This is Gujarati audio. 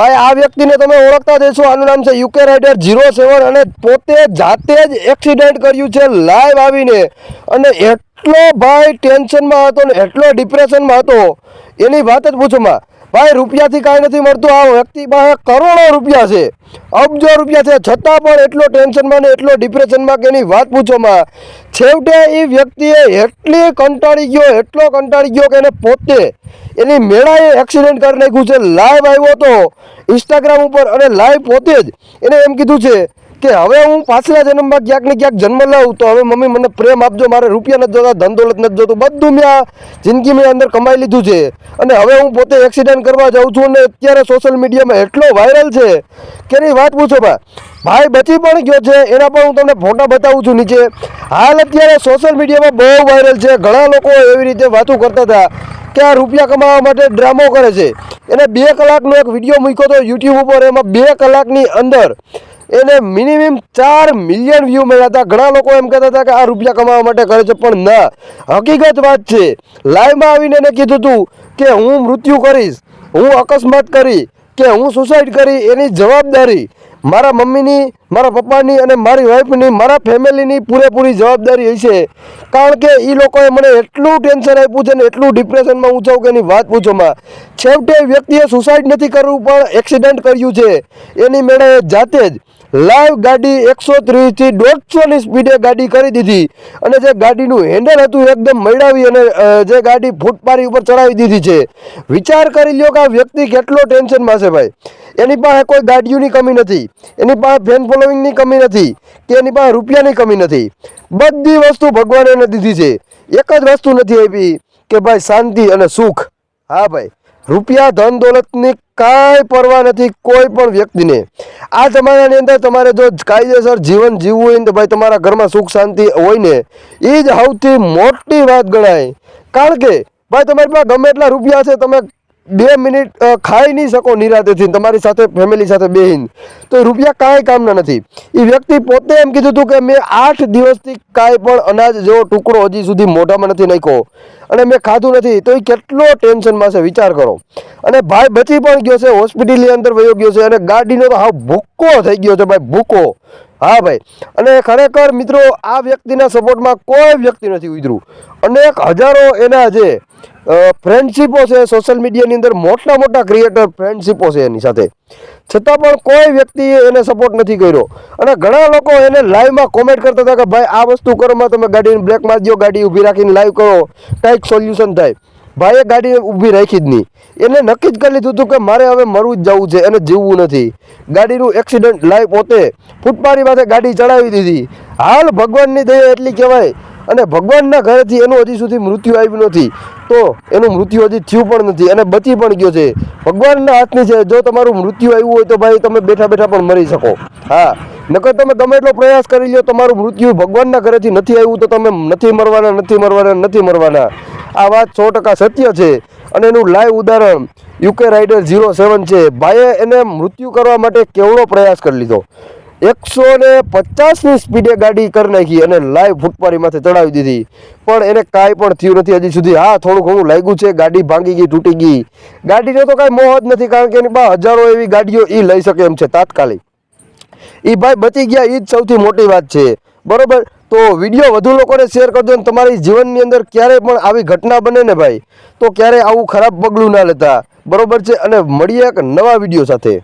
ભાઈ આ વ્યક્તિને તમે ઓળખતા દેશો, આનું નામ છે યુકે રાઇડર 07 અને પોતે જાતે જ એક્સિડન્ટ કર્યું છે લાઈવ આવીને। અને એટલો ભાઈ ટેન્શનમાં હતો ને એટલો ડિપ્રેશનમાં હતો, એની વાત જ પૂછોમાં। ભાઈ રૂપિયાથી કાંઈ નથી મળતું, આ વ્યક્તિ પાસે કરોડો રૂપિયા છે, અબજો રૂપિયા છે, છતાં પણ એટલો ટેન્શનમાં ને એટલો ડિપ્રેશનમાં કે એની વાત પૂછોમાં। છેવટે એ વ્યક્તિએ એટલો કંટાળી ગયો કે એને પોતે એની મેળાએ એક્સિડન્ટ કરી નાખ્યું છે। લાઈવ આવ્યો હતો ઇન્સ્ટાગ્રામ ઉપર અને લાઈવ પોતે જ એને એમ કીધું છે કે હવે હું પાછલા જન્મમાં ક્યાંક ને ક્યાંક જન્મ લઉં તો હવે મમ્મી મને પ્રેમ આપજો, મારે રૂપિયા નથી જોતા, ધન દોલત નથી જોતું, બધું મેં આ જિંદગી અંદર કમાઈ લીધું છે અને હવે હું પોતે એક્સિડન્ટ કરવા જાઉં છું। અને અત્યારે સોશિયલ મીડિયામાં એટલો વાયરલ છે કે એની વાત પૂછો ભાઈ બચી પણ ગયો છે, એના પણ હું તમને ફોટા બતાવું છું નીચે। હાલ અત્યારે સોશિયલ મીડિયામાં બહુ વાયરલ છે, ઘણા લોકો એવી રીતે વાતો કરતા હતા કે આ રૂપિયા કમાવા માટે ડ્રામો કરે છે। એને 2 કલાકનો એક વિડીયો મૂક્યો હતો યુટ્યુબ ઉપર, એમાં 2 કલાકની અંદર એને મિનિમમ 4 મિલિયન વ્યૂ મળ્યા હતા। ઘણા લોકો એમ કહેતા હતા કે આ રૂપિયા કમાવા માટે કરે છે, પણ ના, હકીકત વાત છે। લાઈવમાં આવીને એને કીધું હતું કે હું મૃત્યુ કરીશ, હું અકસ્માત કરી કે હું સુસાઇડ કરી, એની જવાબદારી મારા મમ્મીની, મારા પપ્પાની અને મારી વાઈફની, મારા ફેમિલીની પૂરેપૂરી જવાબદારી હશે। કારણ કે એ લોકોએ મને એટલું ટેન્શન આપ્યું છે ને એટલું ડિપ્રેશનમાં હું છું કે એની વાત પૂછોમાં। છેવટે વ્યક્તિએ સુસાઇડ નથી કરવું પણ એક્સિડન્ટ કર્યું છે એની મેળે જાતે જ લાઈવ ગાડી 130 થી 150ની સ્પીડે ગાડી કરી દીધી અને જે ગાડીનું હેન્ડલ હતું એકદમ મડાવી અને જે ગાડી ફૂટપારી ઉપર ચડાવી દીધી છે। વિચાર કરી લ્યો કે આ વ્યક્તિ કેટલો ટેન્શનમાં છે ભાઈ। એની પાસે કોઈ ગાડીઓની કમી નથી, એની પાસે ફેન ફોલોઈંગની કમી નથી કે એની પાસે રૂપિયાની કમી નથી, બધી વસ્તુ ભગવાને એને દીધી છે। એક જ વસ્તુ નથી આપી કે ભાઈ શાંતિ અને સુખ। હા ભાઈ, રૂપિયા ધન દોલતની કાંઈ પરવા નથી કોઈ પણ વ્યક્તિને। આ જમાનાની અંદર તમારે જો કાયદેસર જીવન જીવવું હોય ને તો ભાઈ તમારા ઘરમાં સુખ શાંતિ હોય ને એ જ સૌથી મોટી વાત ગણાય। કારણ કે ભાઈ તમારી પાસે ગમે એટલા રૂપિયા છે, તમે 2 મિનિટ ખાઈ નહીં શકો નિરાંતેથી તમારી સાથે ફેમિલી સાથે બેહીને, તો રૂપિયા કાંઈ કામના નથી। એ વ્યક્તિ પોતે એમ કીધું હતું કે મેં 8 દિવસથી કાંઈ પણ અનાજ જેવો ટુકડો હજી સુધી મોઢામાં નથી નાખ્યો અને મેં ખાધું નથી, તો એ કેટલો ટેન્શનમાં છે વિચાર કરો। અને ભાઈ બચી પણ ગયો છે, હોસ્પિટલની અંદર વયો ગયો છે અને ગાડીનો તો હાવ ભૂક્કો થઈ ગયો છે ભાઈ, ભૂક્કો। હા ભાઈ, અને ખરેખર મિત્રો આ વ્યક્તિના સપોર્ટમાં કોઈ વ્યક્તિ નથી ઉતર્યું। અનેક હજારો એના જે ફ્રેન્ડશીપો છે સોશિયલ મીડિયાની અંદર, મોટા મોટા ક્રિએટર ફ્રેન્ડશીપો છે એની સાથે, છતાં પણ કોઈ વ્યક્તિએ એને સપોર્ટ નથી કર્યો। અને ઘણા લોકો એને લાઈવમાં કોમેન્ટ કરતા હતા કે ભાઈ આ વસ્તુ કરોમાં તમે ગાડીને બ્રેક મારી દો, ગાડી ઊભી રાખીને લાઈવ કરો, કંઈક સોલ્યુશન થાય। ભાઈએ ગાડી ઊભી રાખી જ નહીં, એને નક્કી જ કરી લીધું હતું કે મારે હવે મરવું જ જવું છે, એને જીવવું નથી। ગાડીનું એક્સિડન્ટ લાઈવ પોતે ફૂટપારી માથે ગાડી ચડાવી દીધી। હાલ ભગવાનની દયા એટલી કહેવાય અને ભગવાનના ઘરેથી એનું હજી સુધી મૃત્યુ આવ્યું નથી, તો એનું મૃત્યુ હજી થયું પણ નથી અને બચી પણ ગયો છે। ભગવાનના હાથની છે, જો તમારું મૃત્યુ આવ્યું હોય તો ભાઈ તમે બેઠા બેઠા પણ મરી શકો। હા, નકર તમે ગમે એટલો પ્રયાસ કરી લો, તમારું મૃત્યુ ભગવાનના ઘરેથી નથી આવ્યું તો તમે નથી મરવાના। આ વાત 100% સત્ય છે અને એનું લાઈવ ઉદાહરણ યુકે રાઇડર 07 છે। ભાઈએ એને મૃત્યુ કરવા માટે કેવડો પ્રયાસ કરી લીધો, 150ની સ્પીડે ગાડી કરી નાખી અને લાઈવ ફૂટપારી માથે ચડાવી દીધી, પણ એને કાંઈ પણ થયું નથી હજી સુધી। હા, થોડું ઘણું લાગ્યું છે, ગાડી ભાંગી ગઈ, તૂટી ગઈ, ગાડીનો તો કાંઈ મોહ જ નથી કારણ કે એની પાસે હજારો એવી ગાડીઓ એ લઈ શકે એમ છે તાત્કાલિક। એ ભાઈ બચી ગયા એ જ સૌથી મોટી વાત છે, બરોબર। તો વિડીયો વધુ લોકોને શેર કરજો અને તમારી જીવનની અંદર ક્યારેય પણ આવી ઘટના બને ને ભાઈ તો ક્યારેય આવું ખરાબ પગલું ના લેતા, બરોબર છે। અને મળીએ એક નવા વિડીયો સાથે।